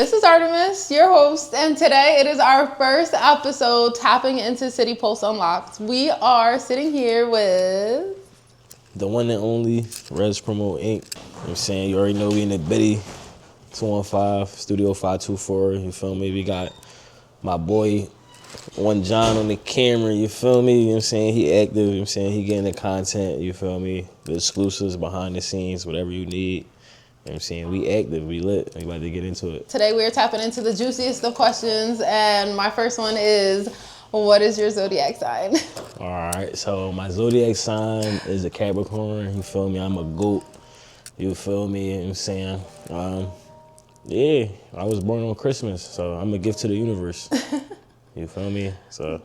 This is Artemxs, your host, and today it is our first episode tapping into City Pulse Unlocked. We are sitting here with the one and only REZPROMOINC. You know what I'm saying? You already know we in the Betty 215, Studio 524, you feel me? We got my boy One Jon on the camera, you feel me? You know what I'm saying? He active, you know what I'm saying? He getting the content, you feel me? The exclusives, behind the scenes, whatever you need. You know what I'm saying? We active, we lit. We about to get into it. Today we are tapping into the juiciest of questions, and my first one is, what is your zodiac sign? All right, so my zodiac sign is a Capricorn, you feel me? I'm a goat, you feel me? You know what I'm saying? Yeah, I was born on Christmas, so I'm a gift to the universe. You feel me? So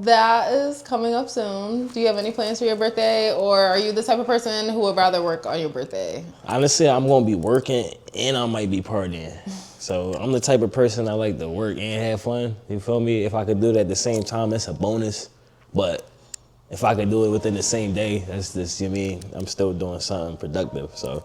That is coming up soon. Do you have any plans for your birthday, or are you the type of person who would rather work on your birthday? honestly, I'm gonna be working and I might be partying. So I'm the type of person I like to work and have fun. You feel me? If I could do it at the same time, that's a bonus. But if I could do it within the same day, that's just, you know what I mean? I'm still doing something productive. So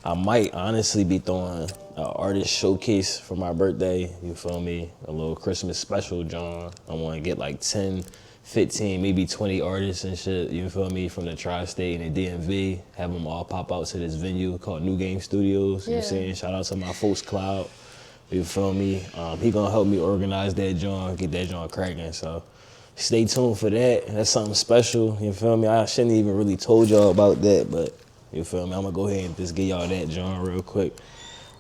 I might honestly be throwing an artist showcase for my birthday. You feel me? A little Christmas special, John. I want to get like 10, 15, maybe 20 artists and shit, you feel me, from the tri-state and the DMV. Have them all pop out to this venue called New Game Studios. You know what I'm saying? Shout out to my folks, Cloud. You feel me? He gonna help me organize that joint, get that joint cracking. So stay tuned for that. That's something special. You feel me? I shouldn't even really told y'all about that, but you feel me? I'm gonna go ahead and just give y'all that joint real quick.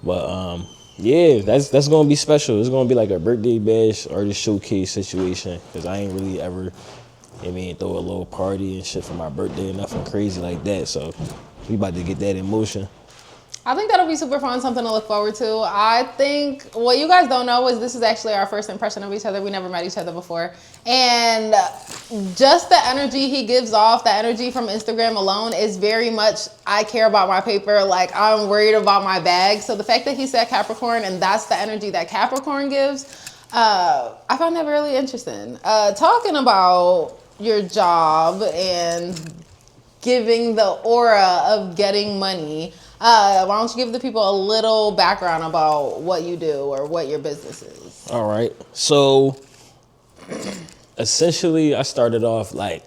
But yeah, that's gonna be special. It's gonna be like a birthday bash artist showcase situation, because I ain't really ever, I mean, throw a little party and shit for my birthday, nothing crazy like that. So we about to get that in motion. I think that'll be super fun, something to look forward to. I think what you guys don't know is this is actually our first impression of each other. We never met each other before. And just the energy he gives off, the energy from Instagram alone is very much, I care about my paper, like I'm worried about my bag. So the fact that he said Capricorn and that's the energy that Capricorn gives, I found that really interesting. Talking about your job and giving the aura of getting money, why don't you give the people a little background about what you do or what your business is? All right. So essentially, I started off like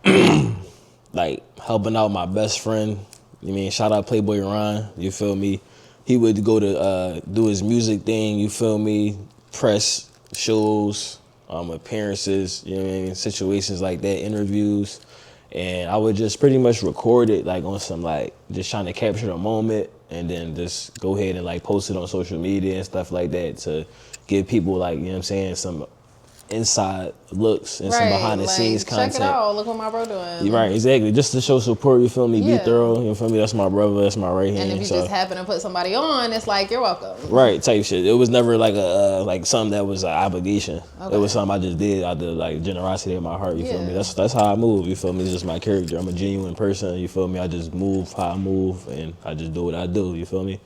helping out my best friend. You mean, shout out Playboy Ron. You feel me? He would go to do his music thing. You feel me? Press shows, appearances. You know what I mean? Situations like that, interviews. And I would just pretty much record it like on some like just trying to capture the moment, and then just go ahead and like post it on social media and stuff like that to give people, like, you know what I'm saying, some inside looks and some behind the scenes content. Check it out, look what my bro doing. Right, exactly. Just to show support, you feel me? Yeah. Be thorough, you feel me? That's my brother, that's my right hand. And if you just happen to put somebody on, it's like, you're welcome. Right, type shit. It was never like a like something that was an obligation. Okay. It was something I just did out of like generosity in my heart, you feel me? That's how I move, you feel me? It's just my character. I'm a genuine person, you feel me? I just move how I move, and I just do what I do, you feel me?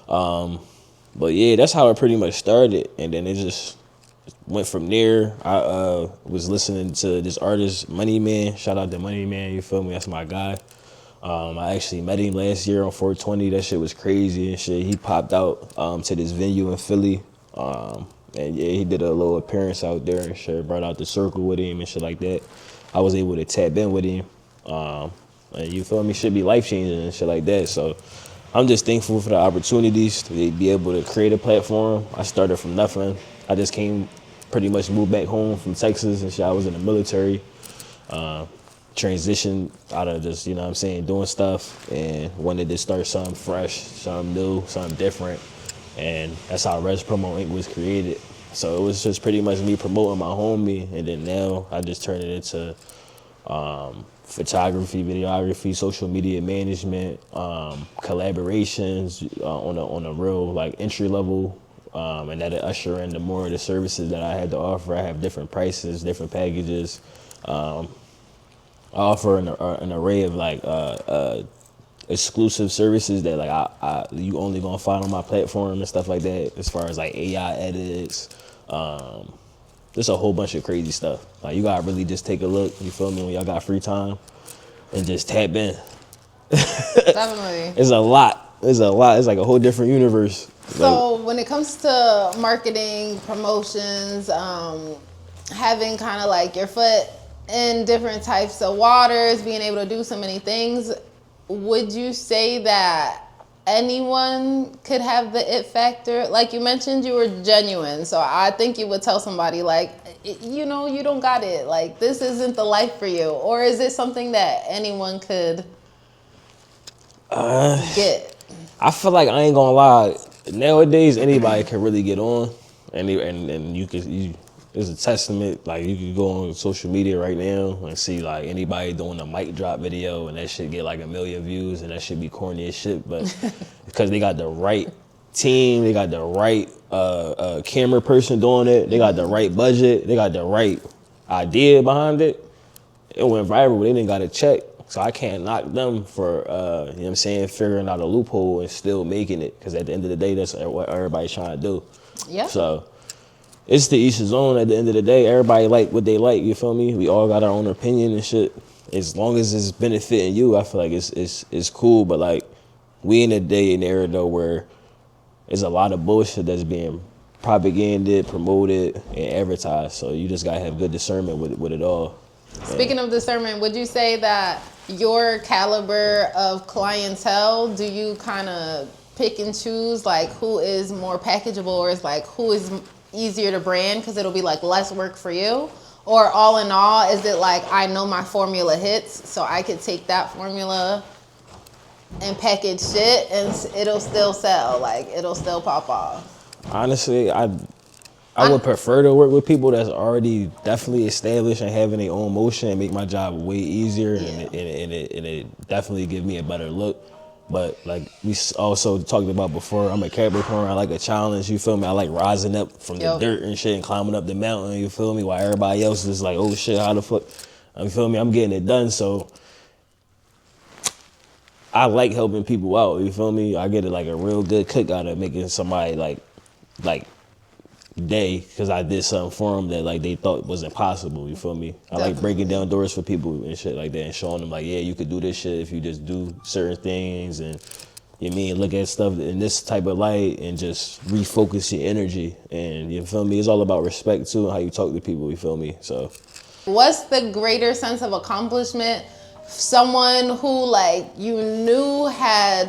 But yeah, that's how it pretty much started, and then it just went from there. I was listening to this artist, Money Man. Shout out to Money Man, you feel me? That's my guy. I actually met him last year on 420. That shit was crazy and shit. He popped out to this venue in Philly. And yeah, he did a little appearance out there and shit. Brought out the circle with him and shit like that. I was able to tap in with him. And you feel me? Should be life-changing and shit like that. So I'm just thankful for the opportunities to be able to create a platform. I started from nothing. I just pretty much moved back home from Texas and shit. I was in the military. Transitioned out of just, you know what I'm saying, doing stuff, and wanted to start something fresh, something new, something different. And that's how REZPROMOINC was created. So it was just pretty much me promoting my homie, and then now I just turned it into photography, videography, social media management, collaborations on a real like entry level. And that'll usher in the more of the services that I had to offer. I have different prices, different packages. I offer an array of like exclusive services that like you only gonna find on my platform and stuff like that. As far as like AI edits, there's a whole bunch of crazy stuff. Like you gotta really just take a look. You feel me? When y'all got free time, and just tap in. Definitely. It's a lot. It's like a whole different universe. So when it comes to marketing, promotions, having kind of like your foot in different types of waters, being able to do so many things, would you say that anyone could have the it factor? Like you mentioned, you were genuine. So I think you would tell somebody like, you know, you don't got it. Like this isn't the life for you. Or is it something that anyone could get? I feel like I ain't gonna lie. Nowadays, anybody can really get on, and it's a testament. Like you can go on social media right now and see like anybody doing a mic drop video, and that shit get like 1 million views, and that should be corny as shit. But because they got the right team, they got the right camera person doing it, they got the right budget, they got the right idea behind it. It went viral. They didn't got a check. So I can't knock them for, you know what I'm saying, figuring out a loophole and still making it. Because at the end of the day, that's what everybody's trying to do. Yeah. So it's to each his own at the end of the day. Everybody like what they like, you feel me? We all got our own opinion and shit. As long as it's benefiting you, I feel like it's cool. But like, we in a day and era though where there's a lot of bullshit that's being propaganded, promoted, and advertised. So you just gotta have good discernment with it all. Speaking of discernment, would you say that your caliber of clientele, do you kind of pick and choose like who is more packageable, or is like who is easier to brand because it'll be like less work for you? Or all in all, is it like I know my formula hits, so I could take that formula and package shit and it'll still sell, like it'll still pop off? Honestly, I would prefer to work with people that's already definitely established and having their own motion and make my job way easier, and it definitely give me a better look. But like we also talked about before, I'm a Capricorn. I like a challenge, you feel me? I like rising up from the dirt and shit and climbing up the mountain, you feel me? While everybody else is like, oh shit, how the fuck? You feel me? I'm getting it done, so I like helping people out, you feel me? I get like a real good kick out of making somebody like day because I did something for them that like they thought was impossible, you feel me? I like breaking down doors for people and shit like that and showing them like, yeah, you could do this shit if you just do certain things, and you mean look at stuff in this type of light and just refocus your energy, and you feel me? It's all about respect too and how you talk to people, you feel me? So what's the greater sense of accomplishment? Someone who like you knew had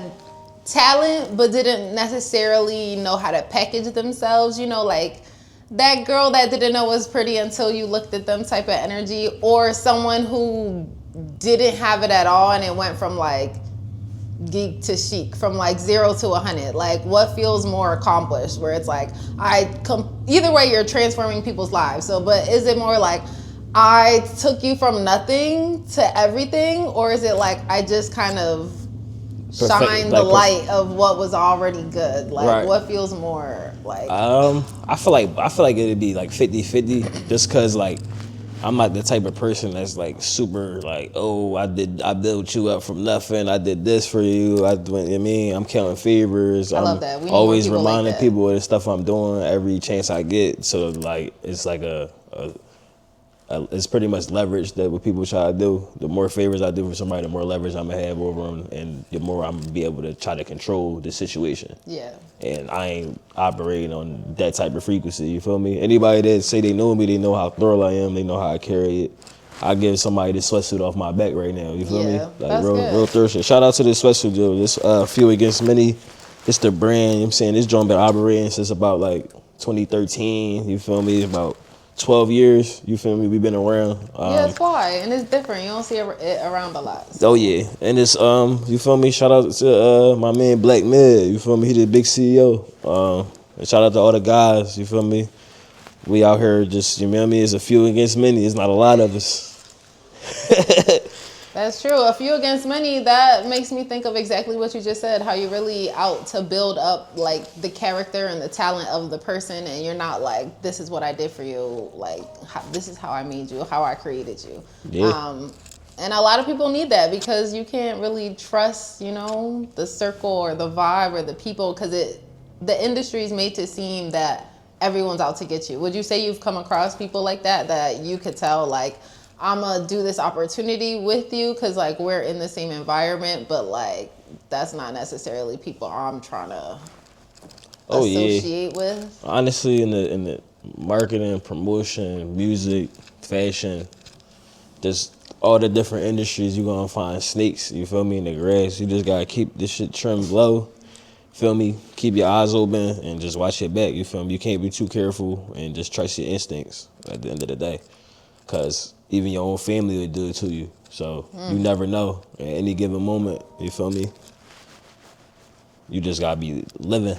talent but didn't necessarily know how to package themselves, you know, like that girl that didn't know was pretty until you looked at them type of energy, or someone who didn't have it at all and it went from like geek to chic, from like 0 to 100? Like what feels more accomplished, where it's like either way you're transforming people's lives? So but is it more like I took you from nothing to everything, or is it like I just kind of shine the light of what was already good? Like what feels more like? I feel like it'd be like 50-50, just cause like I'm not the type of person that's like super like, oh, I built you up from nothing, I did this for you, I'm counting favors. I love that. We always reminding people of the stuff I'm doing every chance I get. So like it's like it's pretty much leverage that what people try to do. The more favors I do for somebody, the more leverage I'm gonna have over them, and the more I'm gonna be able to try to control the situation. Yeah. And I ain't operating on that type of frequency, you feel me? Anybody that say they know me, they know how thorough I am, they know how I carry it. I give somebody this sweatsuit off my back right now, you feel me? Like that's real thirsty. Shout out to this sweatsuit, dude. This Few Against Many. It's the brand, you know what I'm saying? This joint been operating since about like 2013, you feel me? About 12 years, you feel me? We've been around. Yeah, it's fly and it's different. You don't see it around a lot. Oh yeah, and it's you feel me? Shout out to my man Black Mid. You feel me? He the big CEO. And shout out to all the guys. You feel me? We out here just, you know what I mean? It's a few against many. It's not a lot of us. That's true. A few against many. That makes me think of exactly what you just said, how you're really out to build up like the character and the talent of the person, and you're not like, this is what I did for you, like this is how I made you, how I created you. Yeah. And a lot of people need that because you can't really trust, you know, the circle or the vibe or the people, because the industry is made to seem that everyone's out to get you. Would you say you've come across people like that you could tell like, I'm gonna do this opportunity with you because like we're in the same environment, but like that's not necessarily people I'm trying to Oh yeah. associate with? Honestly, in the marketing, promotion, music, fashion, just all the different industries, you're gonna find snakes, you feel me, in the grass. You just gotta keep this shit trimmed low, feel me? Keep your eyes open and just watch your back, you feel me? You can't be too careful and just trust your instincts at the end of the day. Cause even your own family would do it to you. So you never know at any given moment, you feel me? You just gotta be living.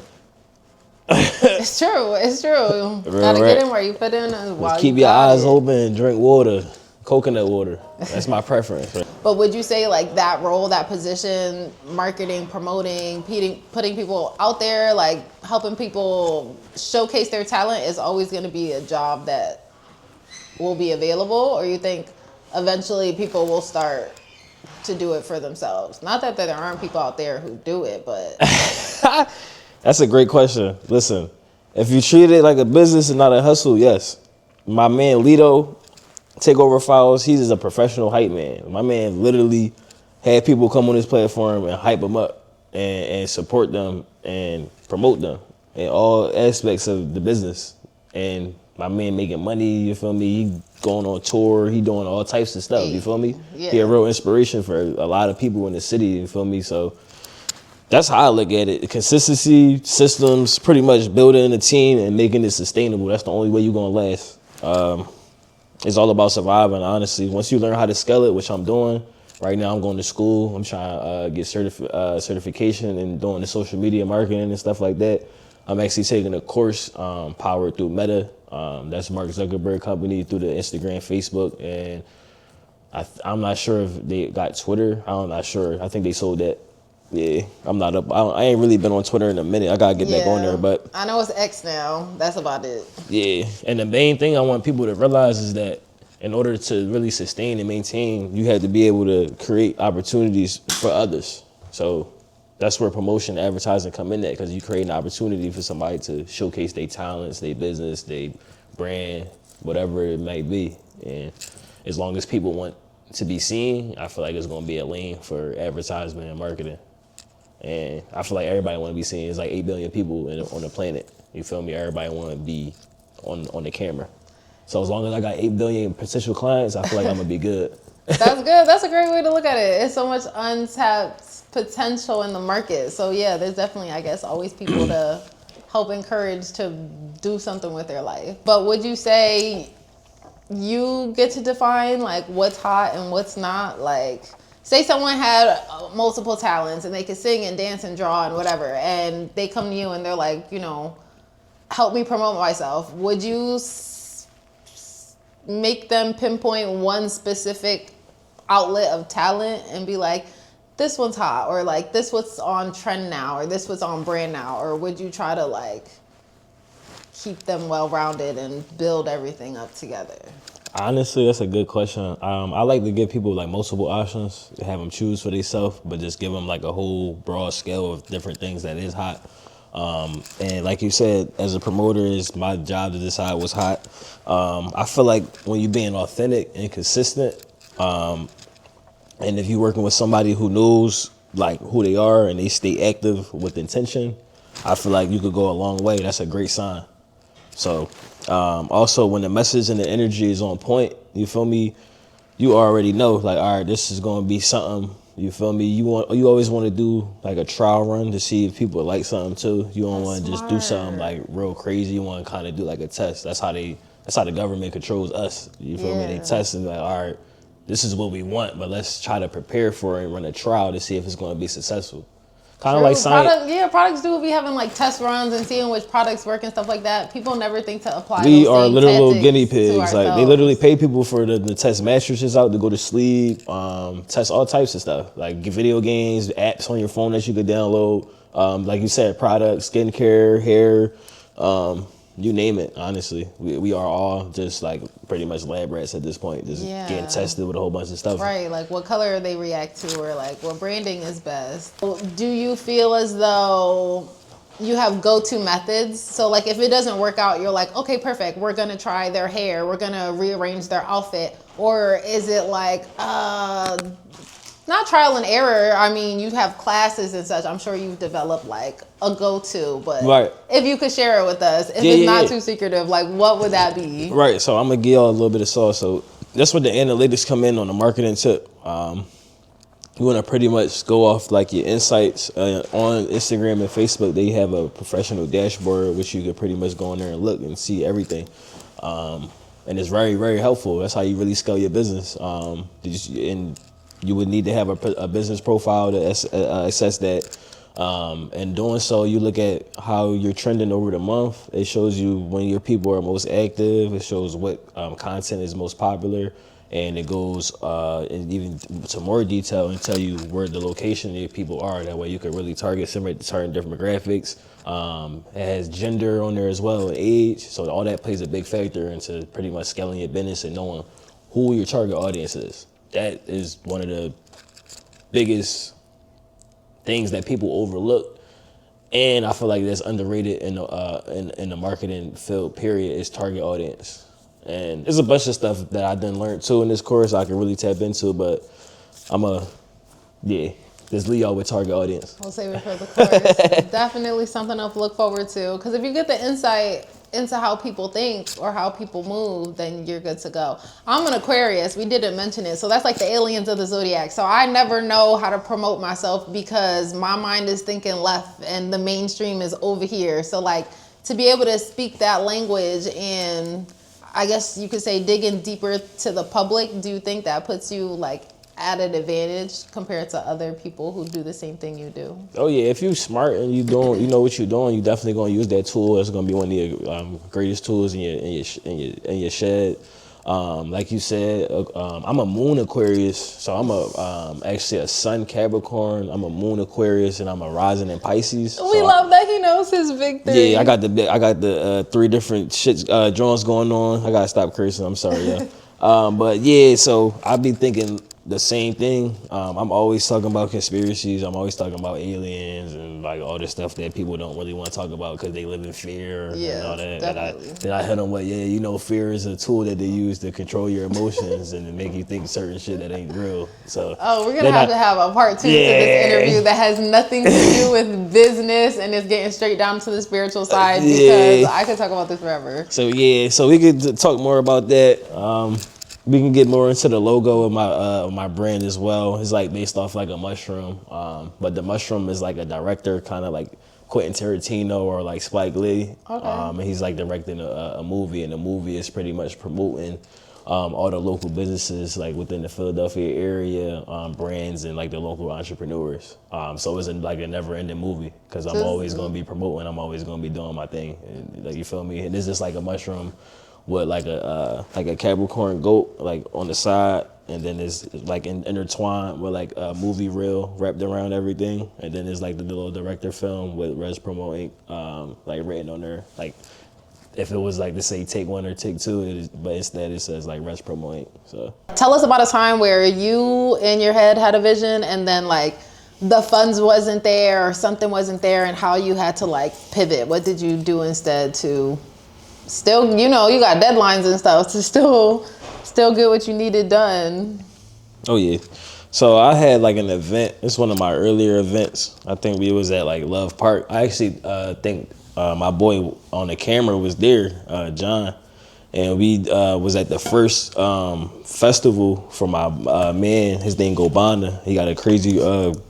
It's true. It's true. Gotta right. get in where you fit in while Keep you your got eyes it. open and drink water, coconut water. That's my preference. But would you say like that role, that position, marketing, promoting, putting people out there, like helping people showcase their talent is always going to be a job that will be available? Or you think eventually people will start to do it for themselves? Not that there aren't people out there who do it, but... That's a great question. Listen, if you treat it like a business and not a hustle, yes. My man Lito, Takeover Files, he's just a professional hype man. My man literally had people come on his platform and hype them up and support them and promote them in all aspects of the business. And my man making money, you feel me? He going on tour, he doing all types of stuff, you feel me? Yeah. He a real inspiration for a lot of people in the city, you feel me? So that's how I look at it. Consistency, systems, pretty much building a team and making it sustainable. That's the only way you're gonna last. It's all about surviving, honestly. Once you learn how to scale it, which I'm doing, right now I'm going to school. I'm trying to get certification and doing the social media marketing and stuff like that. I'm actually taking a course powered through Meta. That's Mark Zuckerberg company through the Instagram, Facebook, and I'm not sure if they got Twitter. I'm not sure. I think they sold that. Yeah, I'm not up. I ain't really been on Twitter in a minute. I gotta get back on there, but I know it's X now. That's about it. yeah, and the main thing I want people to realize is that in order to really sustain and maintain, you have to be able to create opportunities for others. So that's where promotion and advertising come in at, because you create an opportunity for somebody to showcase their talents, their business, their brand, whatever it might be. And as long as people want to be seen, I feel like it's gonna be a lane for advertisement and marketing. And I feel like everybody want to be seen. There's like 8 billion people on the planet. You feel me? Everybody want to be on the camera. So as long as I got 8 billion potential clients, I feel like I'm going to be good. That's good. That's a great way to look at it. It's so much untapped potential in the market. So yeah, there's definitely, I guess, always people to help encourage to do something with their life. But would you say you get to define like what's hot and what's not? Like, say someone had multiple talents and they could sing and dance and draw and whatever, and they come to you and they're like, you know, help me promote myself. Would you make them pinpoint one specific outlet of talent and be like, this one's hot, or like this what's on trend now, or this what's on brand now? Or would you try to like keep them well-rounded and build everything up together? Honestly, that's a good question. I like to give people like multiple options, to have them choose for themselves, but just give them like a whole broad scale of different things that is hot. And like you said, as a promoter, it's my job to decide what's hot. I feel like when you're being authentic and consistent, and if you're working with somebody who knows like who they are and they stay active with intention, I feel like you could go a long way. That's a great sign. So also when the message and the energy is on point, you feel me, you already know like, all right, this is going to be something, you feel me? You always want to do like a trial run to see if people like something too. You don't want to just do something like real crazy. You want to kind of do like a test. That's how the government controls us. You feel me? They test and like, all right, this is what we want, but let's try to prepare for it and run a trial to see if it's going to be successful. Kind of like science. Products do be having like test runs and seeing which products work and stuff like that. People never think to apply. We are literal guinea pigs. Like they literally pay people for the test mattresses out to go to sleep, test all types of stuff, like video games, apps on your phone that you could download. Like you said, products, skincare, hair, you name it. Honestly, we are all just like pretty much lab rats at this point, just getting tested with a whole bunch of stuff. Right, like what color they react to, or like what branding is best. Do you feel as though you have go-to methods? So like if it doesn't work out, you're like, okay, perfect, we're gonna try their hair, we're gonna rearrange their outfit. Or is it like, not trial and error. I mean, you have classes and such. I'm sure you've developed like a go-to, but right. if you could share it with us, if it's not too secretive, like what would that be? Right. So I'm gonna give y'all a little bit of sauce. So that's where the analytics come in on the marketing tip. You want to pretty much go off like your insights on Instagram and Facebook. They have a professional dashboard which you could pretty much go in there and look and see everything. And it's very, very helpful. That's how you really scale your business. And you would need to have a business profile to assess that. And doing so, you look at how you're trending over the month. It shows you when your people are most active. It shows what content is most popular. And it goes and even to more detail and tell you where the location of your people are. That way you can really target certain demographics. It has gender on there as well, and age. So all that plays a big factor into pretty much scaling your business and knowing who your target audience is. That is one of the biggest things that people overlook. And I feel like that's underrated in the marketing field, period, is target audience. And there's a bunch of stuff that I done learned too in this course I can really tap into, but just leave y'all with target audience. We'll save it for the course. Definitely something to look forward to, because if you get the insight into how people think or how people move, then you're good to go. I'm an Aquarius. We didn't mention it. So that's like the aliens of the zodiac. So I never know how to promote myself because my mind is thinking left and the mainstream is over here. So like to be able to speak that language and I guess you could say digging deeper to the public, do you think that puts you like at an advantage compared to other people who do the same thing you do? Oh yeah, if you're smart and you know what you're doing, you definitely gonna use that tool. It's gonna be one of your greatest tools in your shed. Like you said, I'm a moon Aquarius, so I'm actually a sun Capricorn. I'm a moon Aquarius, and I'm a rising in Pisces. We love that he knows his big three. Yeah, I got the 3 different drawings going on. I gotta stop cursing. I'm sorry, yeah. But yeah, so I be thinking the same thing. I'm always talking about conspiracies. I'm always talking about aliens and like all this stuff that people don't really want to talk about because they live in fear and all that. That I hit them with, fear is a tool that they use to control your emotions and to make you think certain shit that ain't real. So we're gonna have to have a part 2 to this interview that has nothing to do with business and is getting straight down to the spiritual side because I could talk about this forever. So we could talk more about that. We can get more into the logo of my brand as well. It's like based off like a mushroom, but the mushroom is like a director, kind of like Quentin Tarantino or like Spike Lee. Okay. And he's like directing a movie, and the movie is pretty much promoting all the local businesses like within the Philadelphia area, brands and like the local entrepreneurs. So it's like a never-ending movie because I'm always gonna be promoting. I'm always gonna be doing my thing. And, like you feel me? And this is like a mushroom with like a Capricorn goat like on the side, and then it's like intertwined with like a movie reel wrapped around everything, and then there's like the little director film with REZPROMOINC like written on there, like if it was like to say take 1 or take 2, but instead it says like REZPROMOINC. So tell us about a time where you in your head had a vision and then like the funds wasn't there or something wasn't there, and how you had to like pivot. What did you do instead to still, you got deadlines and stuff to still get what you needed done? Oh yeah. So I had like an event. It's one of my earlier events. I think we was at like Love Park. I actually think my boy on the camera was there, John. And we was at the first festival for my man. His name Gobanda. He got a crazy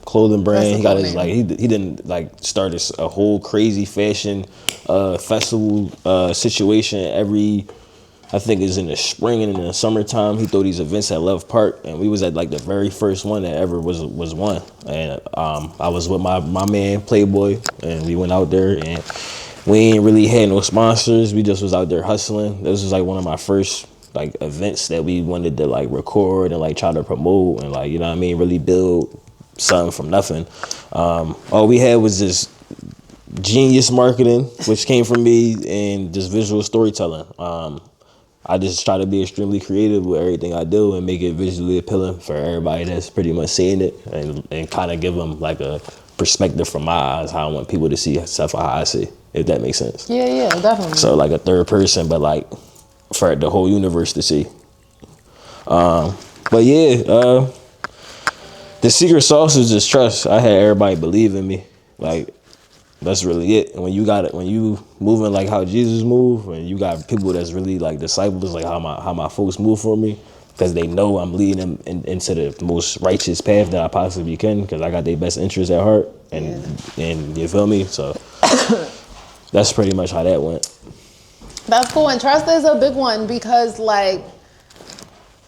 clothing brand. He got his like he didn't like start a whole crazy fashion festival situation every. I think it's in the spring and in the summertime. He threw these events at Love Park, and we was at like the very first one that ever was one. And I was with my man Playboy, and we went out there and. We ain't really had no sponsors. We just was out there hustling. This was like one of my first like events that we wanted to like record and like try to promote and like, really build something from nothing. All we had was just genius marketing, which came from me, and just visual storytelling. I just try to be extremely creative with everything I do and make it visually appealing for everybody that's pretty much seeing it, and kind of give them like a perspective from my eyes, how I want people to see stuff how I see, if that makes sense. Yeah, definitely. So like a third person, but like for the whole universe to see. But yeah, The secret sauce is just trust. I had everybody believe in me. Like, that's really it. And when you got it, when you moving like how Jesus moved, and you got people that's really like disciples, like how my folks move for me, because they know I'm leading them into the most righteous path that I possibly can, because I got their best interests at heart, and you feel me? So that's pretty much how that went. That's cool. And trust is a big one because, like,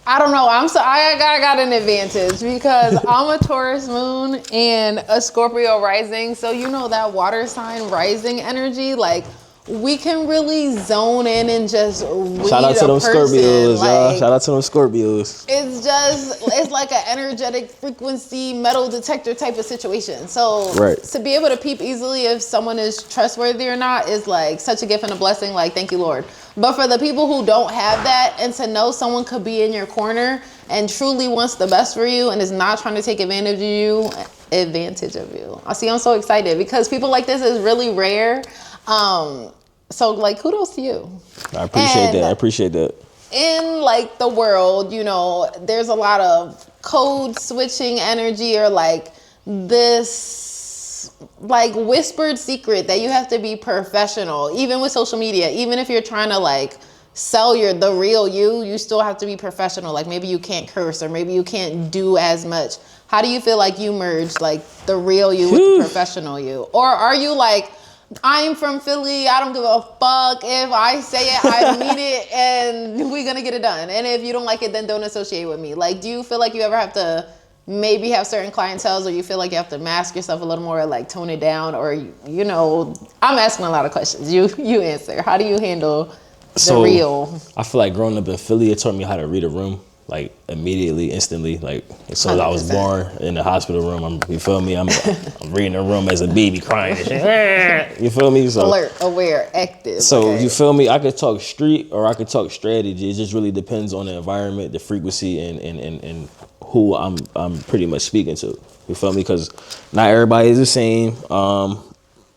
I don't know. I got an advantage because I'm a Taurus moon and a Scorpio rising. So you know that water sign rising energy, like we can really zone in and just read Shout out to them Scorpios, like, y'all. Shout out to them Scorpios. It's like an energetic frequency metal detector type of situation. So to be able to peep easily if someone is trustworthy or not is like such a gift and a blessing. Like, thank you, Lord. But for the people who don't have that, and to know someone could be in your corner and truly wants the best for you and is not trying to take advantage of you. I see, I'm so excited because people like this is really rare. So like, kudos to you. I appreciate that. In like the world, you know, there's a lot of code switching energy or like this like whispered secret that you have to be professional, even with social media. Even if you're trying to like sell the real you still have to be professional. Like maybe you can't curse or maybe you can't do as much. How do you feel like you merge like the real you with the professional you? Or are you like, I'm from Philly, I don't give a fuck if I say it, I mean it, and we're gonna get it done. And if you don't like it, then don't associate with me. Like, do you feel like you ever have to maybe have certain clientels, or you feel like you have to mask yourself a little more, or like tone it down, or you know, I'm asking a lot of questions. You answer. How do you handle the real? I feel like growing up in Philly, it taught me how to read a room. Like immediately, instantly, like as soon as I was born in the hospital room, you feel me? I'm reading the room as a baby crying and shit. You feel me? So alert, aware, active. So you feel me? I could talk street or I could talk strategy. It just really depends on the environment, the frequency, and who I'm pretty much speaking to. You feel me? Because not everybody is the same.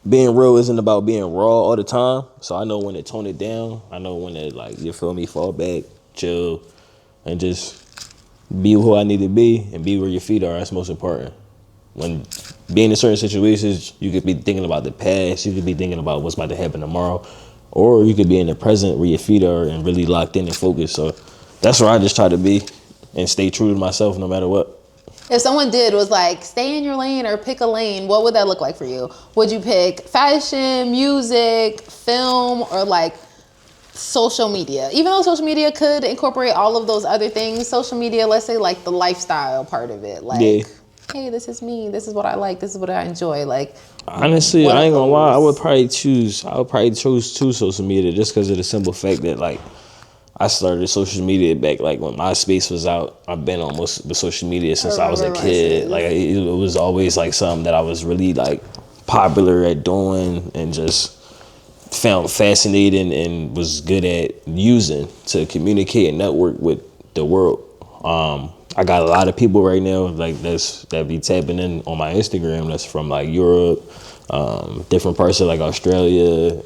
Being real isn't about being raw all the time. So I know when to tone it down. I know when to, like, you feel me, fall back, chill, and just be who I need to be and be where your feet are. That's most important. When being in certain situations, you could be thinking about the past. You could be thinking about what's about to happen tomorrow. Or you could be in the present where your feet are and really locked in and focused. So that's where I just try to be and stay true to myself no matter what. If someone was like, stay in your lane or pick a lane, what would that look like for you? Would you pick fashion, music, film, or like social media? Even though social media could incorporate all of those other things, social media, let's say like the lifestyle part of it. Like, hey, this is me. This is what I like. This is what I enjoy. Like, honestly, I ain't gonna lie. I would probably choose social media just because of the simple fact that, like, I started social media back like when MySpace was out. I've been on with social media since I was a kid. Like it was always like something that I was really like popular at doing and just found fascinating and was good at using to communicate and network with the world. I got a lot of people right now like that be tapping in on my Instagram that's from like Europe, different parts of like Australia,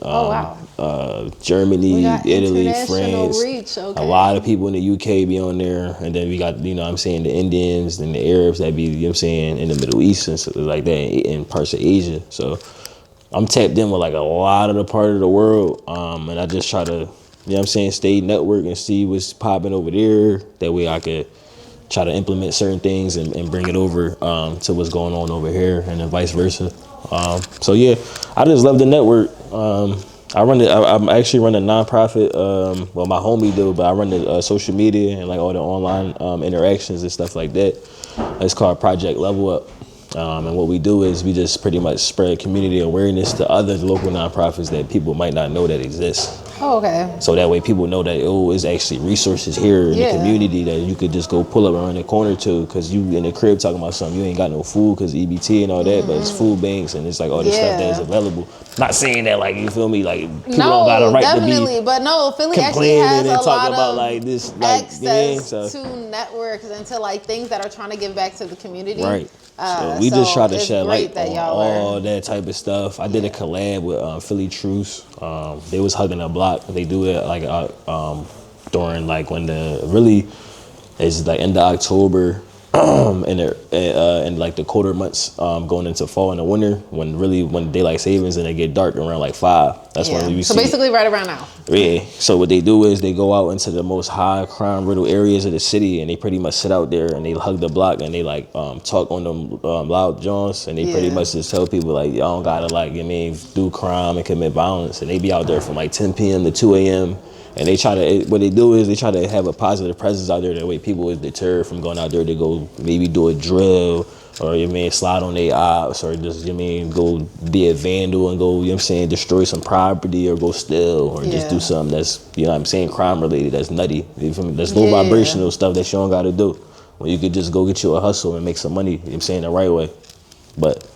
Germany, Italy, France. Reach, okay. A lot of people in the UK be on there, and then we got, you know what I'm saying, the Indians and the Arabs that be, you know what I'm saying, in the Middle East and stuff like that, in parts of Asia. So I'm tapped in with like a lot of the part of the world, and I just try to, you know what I'm saying, stay network and see what's popping over there. That way I could try to implement certain things and bring it over to what's going on over here, and then vice versa. So yeah, I just love the network. I'm actually running a nonprofit. Well, my homie do, but I run the social media and like all the online interactions and stuff like that. It's called Project Level Up. And what we do is we just pretty much spread community awareness to other local nonprofits that people might not know that exist. Oh, okay. So that way people know that, oh, there's actually resources here in the community that you could just go pull up around the corner to, because you in the crib talking about something, you ain't got no food because EBT and all that, but it's food banks and it's like all this stuff that is available. Not saying that, like, you feel me, like people don't got a right definitely, to be but no, Philly actually has and a talking lot about of like this, like, access to networks and to like things that are trying to give back to the community. Right. So we just try to shed light on all are. that type of stuff. I did a collab with Philly Truce. They was hugging a block. They do it like during like when the really it's like end of October. in like the colder months, going into fall and the winter, when daylight savings and it get dark around like 5. That's when we see. So basically, right around now. Yeah. So what they do is they go out into the most high crime riddle areas of the city, and they pretty much sit out there and they hug the block and they like talk on them loud Johns, and they pretty much just tell people like, y'all don't gotta like, do crime and commit violence, and they be out there from like 10 p.m. to 2 a.m. And they try to, what they do is they try to have a positive presence out there. That way people is deterred from going out there to go maybe do a drill or, slide on their ops or just, go be a vandal and go, destroy some property or go steal or just do something that's, crime related, that's nutty. You feel me? There's low vibrational stuff that you don't got to do. When you could just go get you a hustle and make some money, the right way. But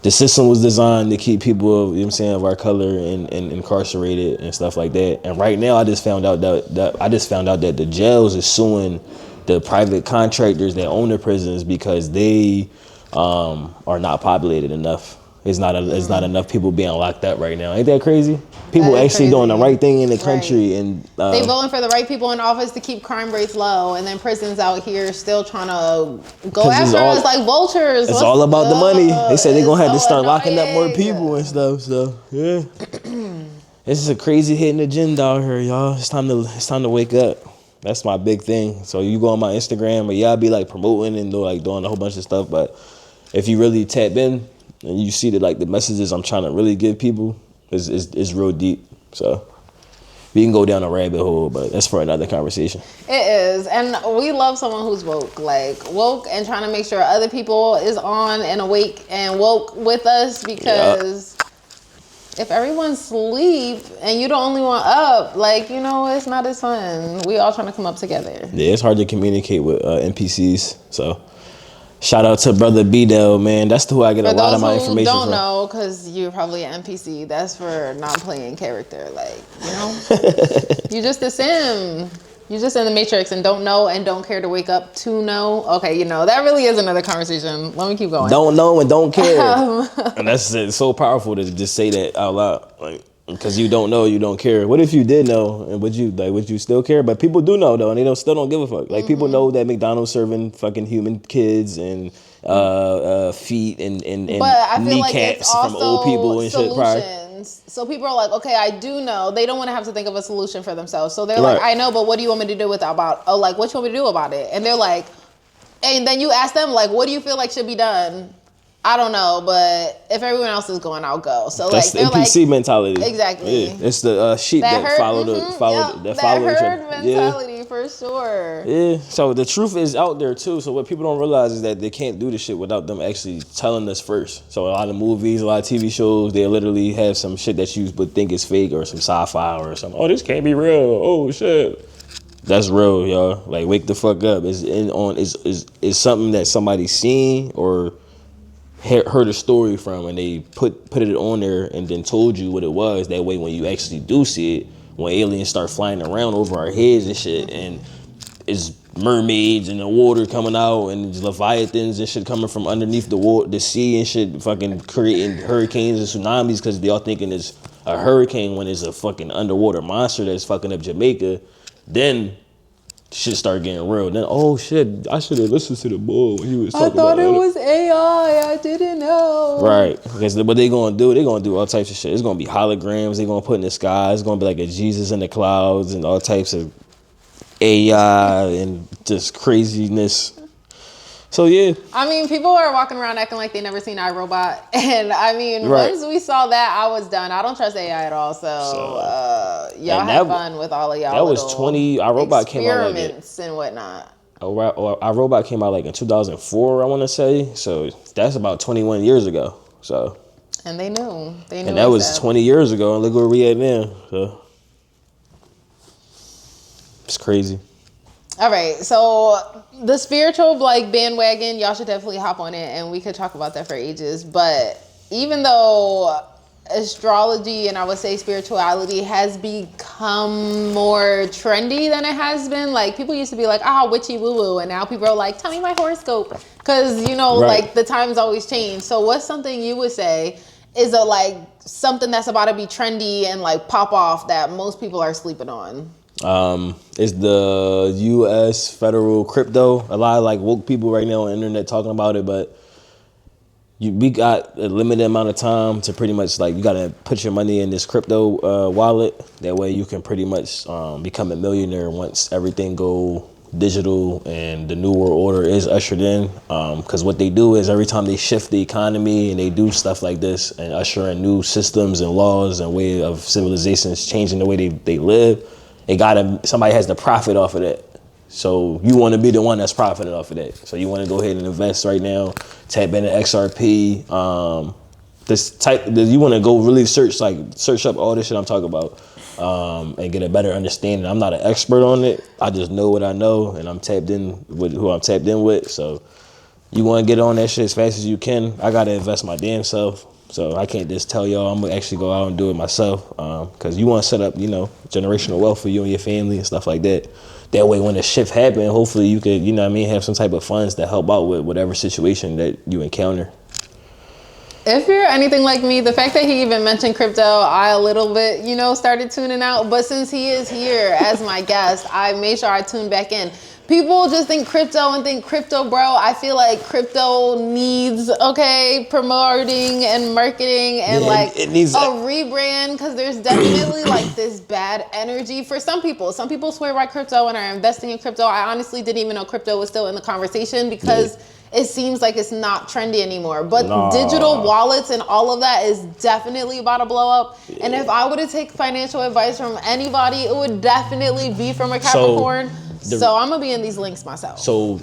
the system was designed to keep people, of our color and incarcerated and stuff like that. And right now, I just found out that the jails is suing the private contractors that own the prisons because they are not populated enough. It's not enough people being locked up right now. Ain't that crazy? People actually doing the right thing in the country, and they voting for the right people in office to keep crime rates low, and then prisons out here still trying to go after us like vultures. It's all about the money. They said they're gonna have to start locking up more people and stuff. So yeah, this is a crazy hidden agenda out here, y'all. It's time to wake up. That's my big thing. So you go on my Instagram, or I be like promoting and doing a whole bunch of stuff. But if you really tap in and you see that like the messages I'm trying to really give people is real deep. So we can go down a rabbit hole, but that's for another conversation. It is. And we love someone who's woke and trying to make sure other people is on and awake and woke with us, because if everyone's asleep and you the only one up, it's not as fun. We all trying to come up together. Yeah, it's hard to communicate with NPCs. So shout out to brother B-Del, man. That's who I get a lot of my information from. Don't know, because you're probably an NPC. That's for not playing character. You just a sim. You just in the Matrix and don't know and don't care to wake up to know. Okay, that really is another conversation. Let me keep going. Don't know and don't care. And that's so powerful to just say that out loud. Because you don't know, you don't care. What if you did know, and would you still care? But people do know though, and they still don't give a fuck. People know that McDonald's serving fucking human kids and feet and kneecaps from old people and shit. So people are like, okay, I do know. They don't want to have to think of a solution for themselves. So they're like, I know, but what do you want me to do what you want me to do about it? And they're like, and then you ask them what do you feel like should be done? I don't know, but if everyone else is going, I'll go. So that's the NPC mentality. Exactly. Yeah. It's the sheep that follow each herd mentality for sure. Yeah. So the truth is out there too. So what people don't realize is that they can't do this shit without them actually telling us first. So a lot of movies, a lot of TV shows, they literally have some shit that you would think is fake or some sci-fi or something. Oh, this can't be real. Oh shit. That's real, y'all. Wake the fuck up. It's something that somebody's seen or heard a story from, and they put it on there and then told you what it was. That way when you actually do see it, when aliens start flying around over our heads and shit, and it's mermaids in the water coming out and leviathans and shit coming from underneath the sea and shit, fucking creating hurricanes and tsunamis because they all thinking it's a hurricane when it's a fucking underwater monster that's fucking up Jamaica, then shit start getting real. Then, oh shit, I should have listened to the bull when he was talking about it. I thought it was AI. I didn't know. Right. Because what they gonna do, all types of shit. It's gonna be holograms they gonna put in the sky. It's gonna be like a Jesus in the clouds and all types of AI and just craziness. So yeah. People are walking around acting like they never seen iRobot. And once we saw that, I was done. I don't trust AI at all. So y'all have fun with all of y'all. That was 20. iRobot came out experiments and whatnot. iRobot came out in 2004, I want to say. So that's about 21 years ago. So. And they knew. And that was 20 years ago. And look where we at now. So. It's crazy. All right, so the spiritual bandwagon, y'all should definitely hop on it, and we could talk about that for ages. But even though astrology and I would say spirituality has become more trendy than it has been, people used to be like, witchy woo woo, and now people are like, tell me my horoscope, because the times always change. So what's something you would say is something that's about to be trendy and pop off that most people are sleeping on? It's the U.S. federal crypto. A lot of like woke people right now on the internet talking about it, but we got a limited amount of time to pretty much like you gotta put your money in this crypto wallet. That way you can pretty much become a millionaire once everything go digital and the new world order is ushered in. Because what they do is every time they shift the economy and they do stuff like this and usher in new systems and laws and way of civilizations changing the way they live, somebody has to profit off of that. So you want to be the one that's profiting off of that. So you want to go ahead and invest right now, tap into XRP. You want to go really search up all this shit I'm talking about, and get a better understanding. I'm not an expert on it. I just know what I know, and I'm tapped in with who I'm tapped in with. So you want to get on that shit as fast as you can. I got to invest my damn self. So I can't just tell y'all I'm going to actually go out and do it myself. Because you want to set up, generational wealth for you and your family and stuff like that. That way when the shift happens, hopefully you could, have some type of funds to help out with whatever situation that you encounter. If you're anything like me, the fact that he even mentioned crypto, I a little bit, started tuning out. But since he is here as my guest, I made sure I tuned back in. People just think crypto and think crypto, bro. I feel like crypto needs, promoting and marketing and it needs a rebrand, because there's definitely like this bad energy for some people. Some people swear by crypto and are investing in crypto. I honestly didn't even know crypto was still in the conversation because it seems like it's not trendy anymore. But digital wallets and all of that is definitely about to blow up. Yeah. And if I were to take financial advice from anybody, it would definitely be from a Capricorn. So I'm going to be in these links myself. So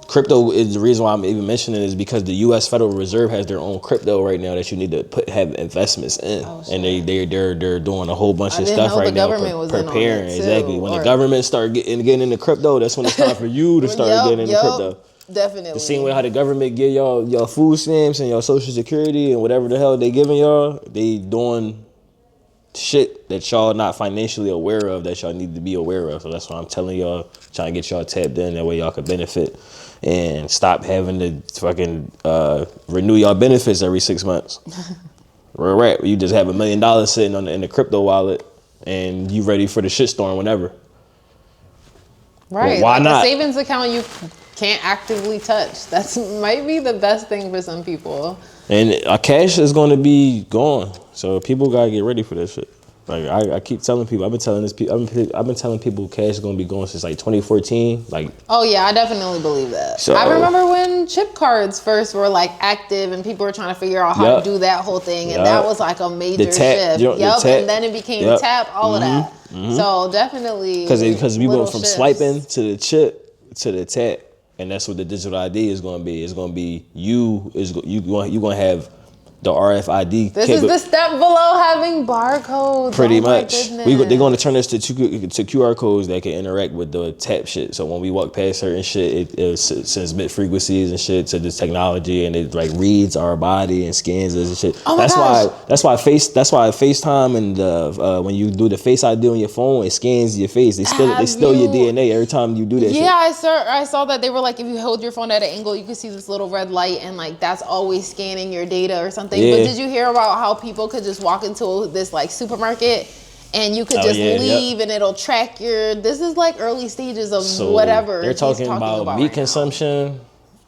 crypto is the reason why I'm even mentioning it is because the U.S. Federal Reserve has their own crypto right now that you need to have investments in. And they're doing a whole bunch of stuff right now. Preparing. Exactly. When the government start getting into crypto, that's when it's time for you to start getting into crypto. Definitely. The same way how the government give y'all food stamps and y'all social security and whatever the hell they giving y'all, they doing shit that y'all not financially aware of that y'all need to be aware of. So that's why I'm telling y'all, trying to get y'all tapped in, that way y'all can benefit and stop having to fucking renew y'all benefits every 6 months. Right. You just have $1 million sitting in the crypto wallet and you ready for the shitstorm whenever. Right. Well, why not? A savings account you can't actively touch. That might be the best thing for some people. And our cash is going to be gone, so people gotta get ready for this shit. Like I keep telling people, I've been telling people cash is gonna be gone since like 2014. Like, oh yeah, I definitely believe that. So, I remember when chip cards first were like active, and people were trying to figure out how to do that whole thing, and that was like a major shift. And then it became tap, all of that. So definitely, because we went from swiping to the chip to the tap. And that's what the digital ID is going to be. It's going to be you're going to have the RFID. This is the step below having barcodes. Pretty much. They're going to turn this to QR codes that can interact with the tap shit. So when we walk past certain shit, it sends bit frequencies and shit to this technology, and it like reads our body and scans us and shit. Oh my gosh. That's why FaceTime and when you do the Face ID on your phone, it scans your face. They steal your DNA every time you do that shit. Yeah, I saw that. They were like, if you hold your phone at an angle, you can see this little red light, and like that's always scanning your data or something. Yeah. But did you hear about how people could just walk into this like supermarket and you could just leave and it'll track this is like early stages of whatever. They're talking about meat consumption.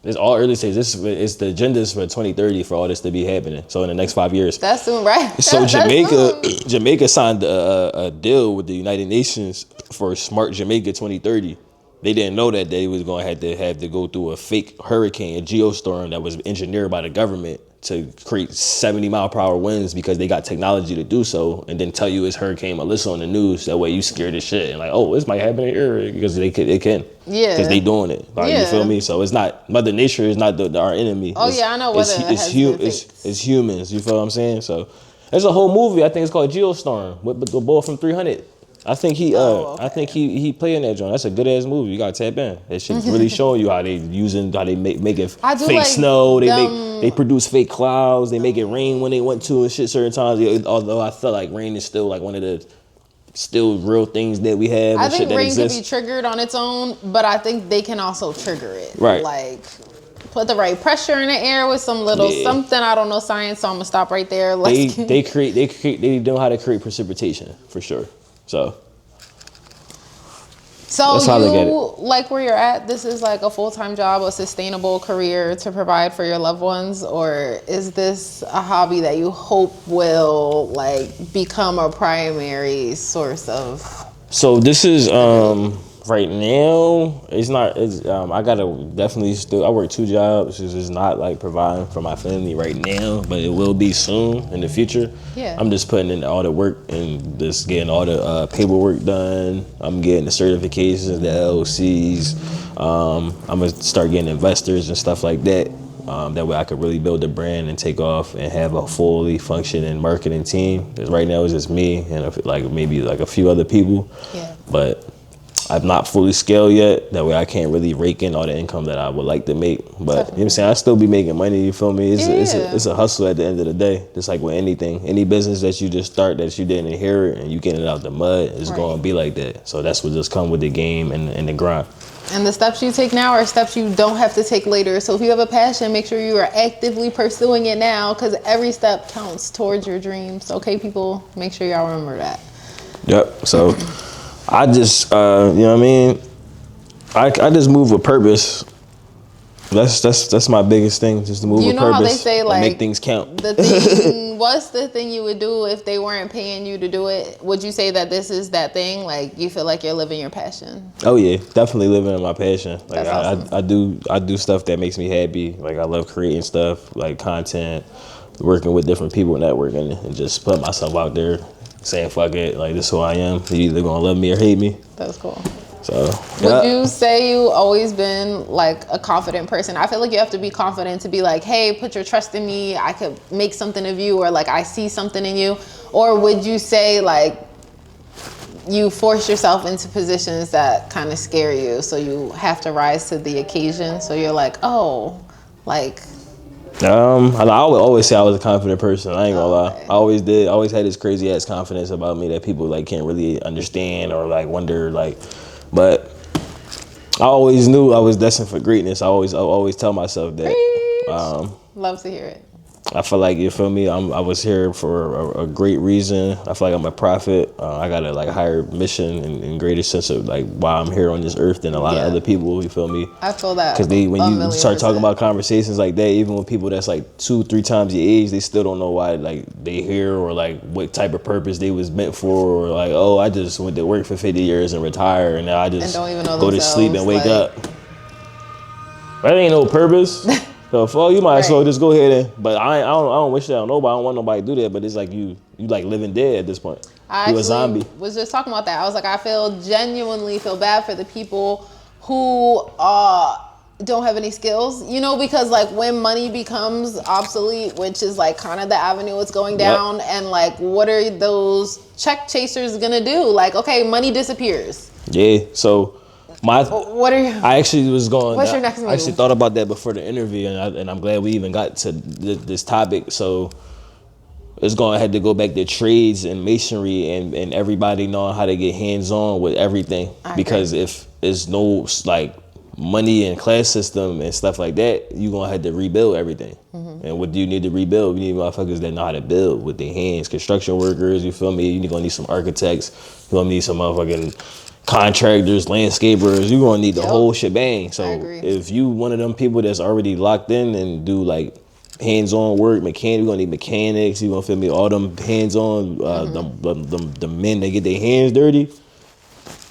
It's all early stages. It's the agendas for 2030 for all this to be happening. So in the next 5 years. That's soon, right? So Jamaica signed a deal with the United Nations for Smart Jamaica 2030. They didn't know that they was going to have to go through a fake hurricane, a geostorm that was engineered by the government to create 70-mile-per-hour winds because they got technology to do so, and then tell you it's Hurricane Melissa on the news. That way you scared as shit and like, oh, this might happen here because they can. Yeah. Because they doing it. Like, you feel me? So it's not, Mother Nature is not our enemy. Oh, I know. It's humans. You feel what I'm saying? So there's a whole movie, I think it's called Geostorm, with the boy from 300. I think he playing that joint. That's a good ass movie. You gotta tap in. That shit's really showing you how they making fake snow. They produce fake clouds. They make it rain when they want to and shit certain times. Although I feel like rain is still like one of the real things that we have. I think rain can be triggered on its own, but I think they can also trigger it. Right. Like put the right pressure in the air with some little something. I don't know science, so I'm gonna stop right there. They know how to create precipitation for sure. So So That's how I look at it. like where you're at, this is like a full-time job, a sustainable career to provide for your loved ones, or is this a hobby that you hope will like become a primary source of? So this is right now. It's not. It's I gotta definitely still. I work 2 jobs. It's just not like providing for my family right now, but it will be soon in the future. Yeah. I'm just putting in all the work and just getting all the paperwork done. I'm getting the certifications, the LLCs. I'm gonna start getting investors and stuff like that. That way I could really build a brand and take off and have a fully functioning marketing team. Because right now it's just me and like maybe like a few other people. Yeah. But I'm not fully scaled yet. That way I can't really rake in all the income that I would like to make. But you know what I'm saying? I still be making money, you feel me? It's a hustle at the end of the day. Just like with anything. Any business that you just start that you didn't inherit and you getting it out the mud, it's going to be like that. So that's what just come with the game and the grind. And the steps you take now are steps you don't have to take later. So if you have a passion, make sure you are actively pursuing it now, because every step counts towards your dreams. Okay, people, make sure y'all remember that. Yep. So I just, you know what I mean? I just move with purpose. That's my biggest thing, just to move with purpose. You know how they say, like, make things count. The thing, what's the thing you would do if they weren't paying you to do it? Would you say that this is that thing? Like, you feel like you're living your passion? Oh yeah, definitely living in my passion. Like That's awesome. I do stuff that makes me happy. Like I love creating stuff, like content, working with different people, networking, and just putting myself out there, saying fuck it, like this is who I am. You either gonna love me or hate me. That's cool. So, would you say you always been like a confident person? I feel like you have to be confident to be like, hey, put your trust in me. I could make something of you, or like I see something in you. Or would you say like you force yourself into positions that kind of scare you, so you have to rise to the occasion? So you're like, oh, like. I would always say I was a confident person. I ain't gonna lie. I always did. I always had this crazy ass confidence about me that people like can't really understand or like wonder like. But I always knew I was destined for greatness. I always tell myself that. Love to hear it. I feel like, you feel me, I was here for a great reason. I feel like I'm a prophet. I got a like higher mission and greater sense of like why I'm here on this earth than a lot of other people, you feel me? I feel that. Because when you start talking about conversations like that, even with people that's like 2-3 times your age, they still don't know why like they here, or like what type of purpose they was meant for, or like, oh, I just went to work for 50 years and retire, and now I just don't even know go to sleep and wake like... up. That ain't no purpose. So fuck, you might as well just go ahead and. But I don't wish that on nobody. I don't want nobody to do that. But it's like you like living dead at this point. You a zombie. Was just talking about that. I was like, I genuinely feel bad for the people who don't have any skills. You know, because like when money becomes obsolete, which is like kind of the avenue it's going down, and like what are those check chasers gonna do? Like, okay, money disappears. Yeah. So. What are you? I actually was going. What's your next move? I actually thought about that before the interview, and I'm glad we even got to this topic. So it's going to have to go back to trades and masonry and everybody knowing how to get hands on with everything. Because if there's no like money and class system and stuff like that, you're going to have to rebuild everything. And what do you need to rebuild? You need motherfuckers that know how to build with their hands, construction workers. You feel me? You're going to need some architects. You're going to need some motherfucking contractors, landscapers. You're gonna need the whole shebang. So if you one of them people that's already locked in and do like hands-on work, you're gonna need mechanics. You gonna feel me? All them hands-on, the men that get their hands dirty.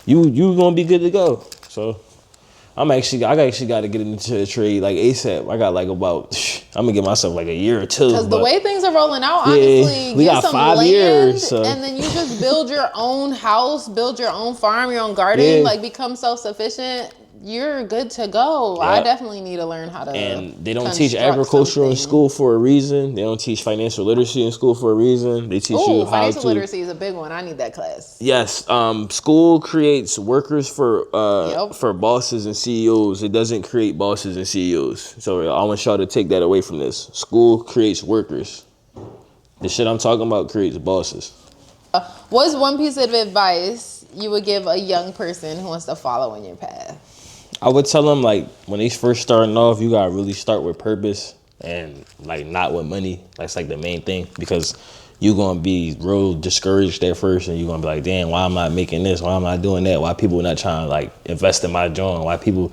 You gonna be good to go. So I actually got to get into the trade like ASAP. I got like I'm gonna give myself like a year or two. Because the way things are rolling out, honestly, we got 5 years, so. And then you just build your own house, build your own farm, your own garden, like become self-sufficient. You're good to go. Yep. I definitely need to learn how to. And they don't teach agriculture in school for a reason. They don't teach financial literacy in school for a reason. They teach you how to. Financial literacy is a big one. I need that class. Yes. School creates workers for bosses and CEOs. It doesn't create bosses and CEOs. So I want y'all to take that away from this. School creates workers. The shit I'm talking about creates bosses. What's one piece of advice you would give a young person who wants to follow in your path? I would tell them, like, when they first starting off, you gotta really start with purpose and like not with money. That's like the main thing, because you're gonna be real discouraged at first, and you're gonna be like, damn, why am I making this? Why am I doing that? Why people not trying to like invest in my joint? Why people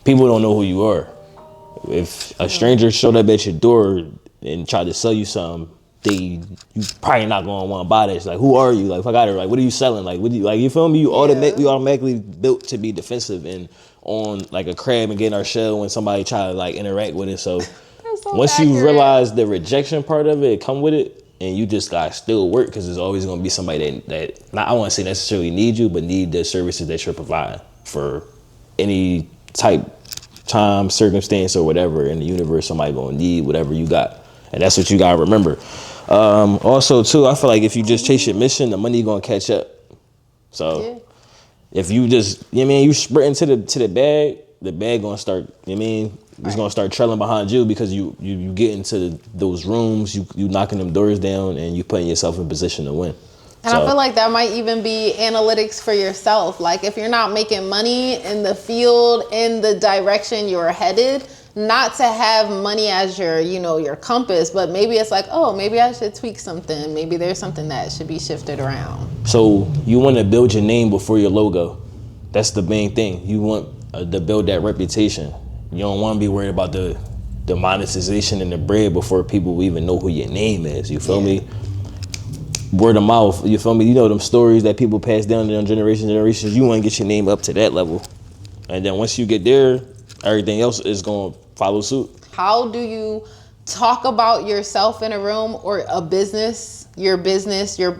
don't know who you are? If a stranger showed up at your door and tried to sell you something, you probably not gonna want to buy this. Like, who are you? Like, fuck out of here. Like, what are you selling? Like, what do you like? You feel me? You automatically built to be defensive and on like a crab and get in our shell when somebody try to like interact with it. So, once you realize the rejection part of it, come with it, and you just gotta still work because there's always gonna be somebody that not I want to say necessarily need you, but need the services that you're providing for any type, time, circumstance, or whatever in the universe. Somebody gonna need whatever you got, and that's what you gotta remember. Also, too, I feel like if you just chase your mission, the money gonna catch up. So, if you just, you know what I mean, you sprint into the bag gonna start, you know what I mean, it's gonna start trailing behind you because you get into those rooms, you knocking them doors down, and you putting yourself in position to win. And I feel like that might even be analytics for yourself. Like if you're not making money in the field, in the direction you're headed, not to have money as your, you know, your compass, but maybe it's like, oh, maybe I should tweak something. Maybe there's something that should be shifted around. So you want to build your name before your logo. That's the main thing. You want to build that reputation. You don't want to be worried about the monetization and the bread before people even know who your name is. You feel me? Word of mouth, you feel me? You know them stories that people pass down to generations. You want to get your name up to that level. And then once you get there, everything else is going to follow suit. How do you talk about yourself in a room or a business, your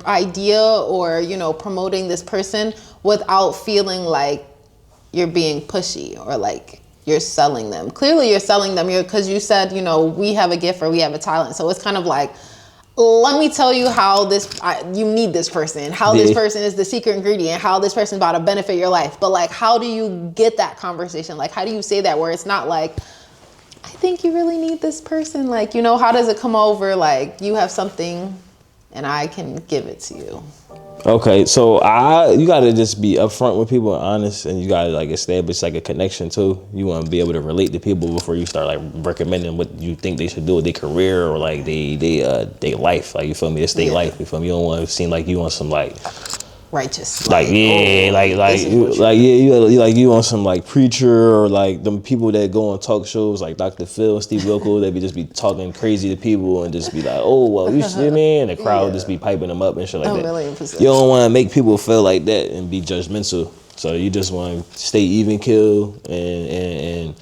idea, or, you know, promoting this person without feeling like you're being pushy or like you're selling them? Clearly you're selling them because you said, you know, we have a gift or we have a talent. So it's kind of like, let me tell you how you need this person, how this person is the secret ingredient, how this person's about to benefit your life. But like, how do you get that conversation? Like, how do you say that where it's not like, I think you really need this person? Like, you know, how does it come over? Like, you have something and I can give it to you. Okay, so you gotta just be upfront with people and honest, and you gotta like establish like a connection too. You want to be able to relate to people before you start like recommending what you think they should do with their career or like they life. Like, you feel me? It's their life. You feel me? You don't want to seem like you want some like righteous, like you on some like preacher or like them people that go on talk shows like Dr. Phil, Steve Wilkos, that just be talking crazy to people and just be like, oh well, you see me, and the crowd just be piping them up and shit like that. 1,000,000%. You don't want to make people feel like that and be judgmental. So you just want to stay even keel and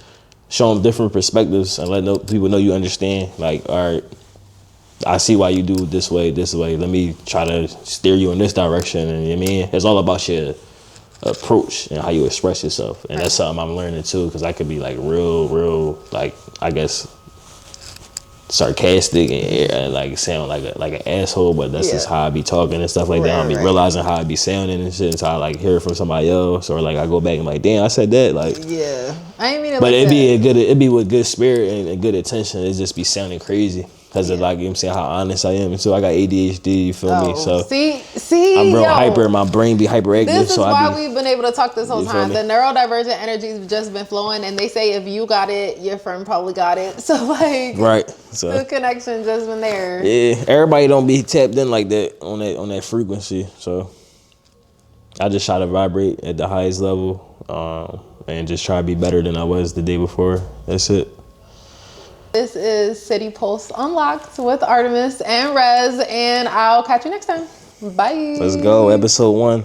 show them different perspectives and let people know you understand. Like, all right, I see why you do it this way. Let me try to steer you in this direction. And you know what I mean, it's all about your approach and how you express yourself. And that's something I'm learning too, because I could be like real, like, I guess, sarcastic and like sound like an asshole, but that's just how I be talking and stuff like that. I be realizing how I be sounding and shit until I like hear it from somebody else, or like I go back and like, damn, I said that. Like, I ain't mean it. But like it'd be with good spirit and good intention. It just be sounding crazy. Because of like, you know what I'm saying, how honest I am. And so I got ADHD, you feel me? So see, I'm real hyper, my brain be hyperactive. This is why we've been able to talk this whole time. The neurodivergent energy's just been flowing, and they say if you got it, your friend probably got it. So like, so the connection just been there. Yeah, everybody don't be tapped in like that on that frequency. So I just try to vibrate at the highest level, and just try to be better than I was the day before. That's it. This is City Pulse Unlocked with Artemxs and Rez, and I'll catch you next time. Bye. Let's go, episode 1.